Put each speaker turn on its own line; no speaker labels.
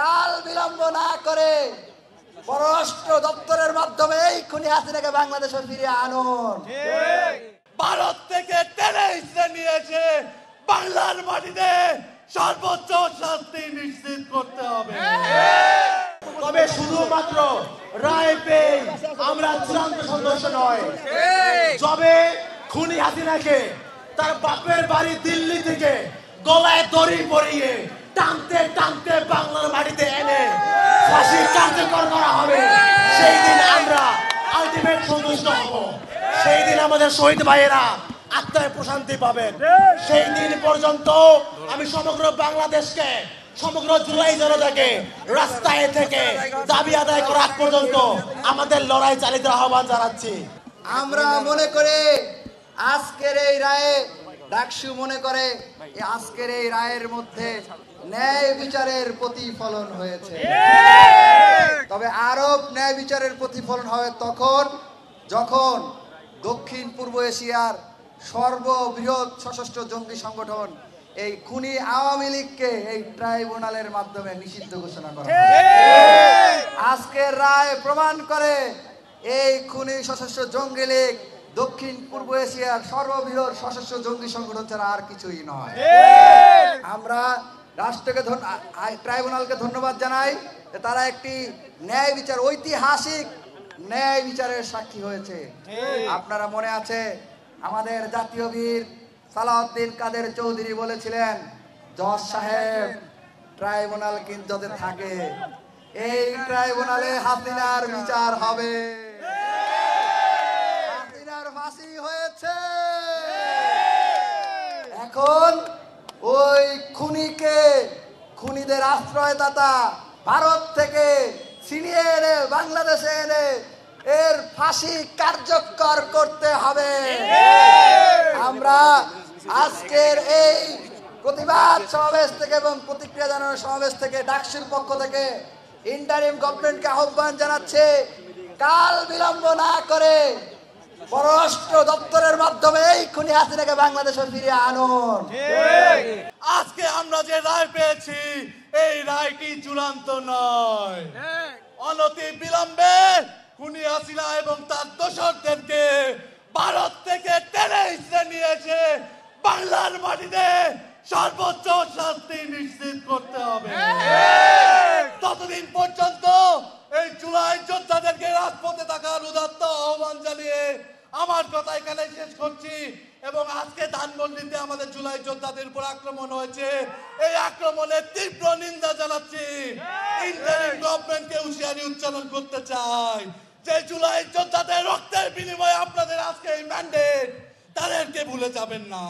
কাল বিলম্ব না করে পররাষ্ট্র দপ্তরের মাধ্যমে এই খুনি হাসিনাকে বাংলাদেশে ফিরিয়ে আনুন।
ভারত থেকে টেনে হিসেবে নিয়েছে বাংলার মাটিতে সর্বোচ্চ শাস্তি নিশ্চিত করতে হবে।
তবে শুধুমাত্র রায় পেয়ে আমরা চূড়ান্ত সদস্য নয়, যবে খুনি হাসিনাকে তার বাপের বাড়ি দিল্লি থেকে গলায় দড়ি পরিয়ে টানতে টানতে বাংলার মাটিতে এনে ফাঁসি কার্যকর করা হবে, সেই দিন আমরা আলটিমেট সন্তুষ্ট হব। সেই দিন আমাদের শহীদ ভাইয়েরা আত্মায় প্রশান্তি পাবেন। সেই দিন পর্যন্ত আমি সমগ্র বাংলাদেশকে, সমগ্র জুলাই জনতাকে রাস্তায় থেকে দাবি আদায় করা আগ পর্যন্ত আমাদের লড়াই চালিয়ে যাওয়ার আহ্বান জানাচ্ছি।
আমরা মনে করে আজকের এই রায়ে, ডাকসু মনে করে আজকের এই রায়ের মধ্যে ন্যায় বিচারের প্রতিফলন হয়েছে। তবে আরো ন্যায় বিচারের প্রতিফলন হবে তখন যখন দক্ষিণ পূর্ব এশিয়ার সর্ববৃহৎ সশস্ত্র জঙ্গি সংগঠন এই খুনি আওয়ামী লীগকে এই ট্রাইব্যুনালের মাধ্যমে নিষিদ্ধ ঘোষণা করা হবে। আজকের রায় প্রমাণ করে এই খুনি সশস্ত্র জঙ্গি লীগ দক্ষিণ পূর্ব এশিয়ার সর্ববৃহৎ সশস্ত্র জঙ্গি সংগঠন ছাড়া আর কিছুই নয়। আমরা রাষ্ট্রকে ট্রাইব্যুনালকে ধন্যবাদ জানাই যে তারা একটি ন্যায় বিচার, ঐতিহাসিক ন্যায় বিচারের সাক্ষী হয়েছে। আপনারা মনে আছে আমাদের জাতীয় বীর সালাউদ্দিন কাদের চৌধুরী বলেছিলেন, জজ সাহেব ট্রাইব্যুনাল কিন্তু যদি থাকে এই ট্রাইব্যুনালে হাসিনার বিচার হবে। হাসিনার ফাঁসি হয়েছে, এখন ওই খুনিকে, খুনিদের আশ্রয়দাতা ভারত থেকে ছিনিয়ে এনে বাংলাদেশে এনে এর ফাঁসি কার্যকর করতে হবে। আমরা আজকের এই প্রতিবাদ সমাবেশ থেকে এবং প্রতিক্রিয়া জানানোর সমাবেশ থেকে ডাকসুর পক্ষ থেকে ইন্টারিম গভর্নমেন্টকে আহ্বান জানাচ্ছে, কাল বিলম্ব না করে পররাষ্ট্র দপ্তরের মাধ্যমে এই খুনি হাসিনাকে বাংলাদেশে ফিরিয়ে আনুন।
আজকে আমরা যে রায় পেয়েছি এই রায়টি চূড়ান্ত নয়। অনতি বিলম্বে খুনি হাসিনা এবং তার দোসরদেরকে ভারত থেকে টেনে হিসেবে নিয়েছে বাংলার মাটিতে সর্বোচ্চ শাস্তি নিশ্চিত করতে হবে। ততদিন পর্যন্ত এই জুলাই যোদ্ধাদেরকে রাজপথে থাকার উদাত্ত আহ্বান জানিয়ে আমার কথা এখানে শেষ করছি। এবং আজকে ধানমন্ডিতে আমাদের জুলাই যোদ্ধাদের উপর আক্রমণ হয়েছে, এই আক্রমণের তীব্র নিন্দা জানাচ্ছি। ইন্টারিম গভর্নমেন্টকে হুঁশিয়ারি উচ্চারণ করতে চাই যে জুলাই যোদ্ধাদের রক্তের বিনিময়ে আপনাদের আজকে এই ম্যান্ডেট, তাদেরকে ভুলে যাবেন না।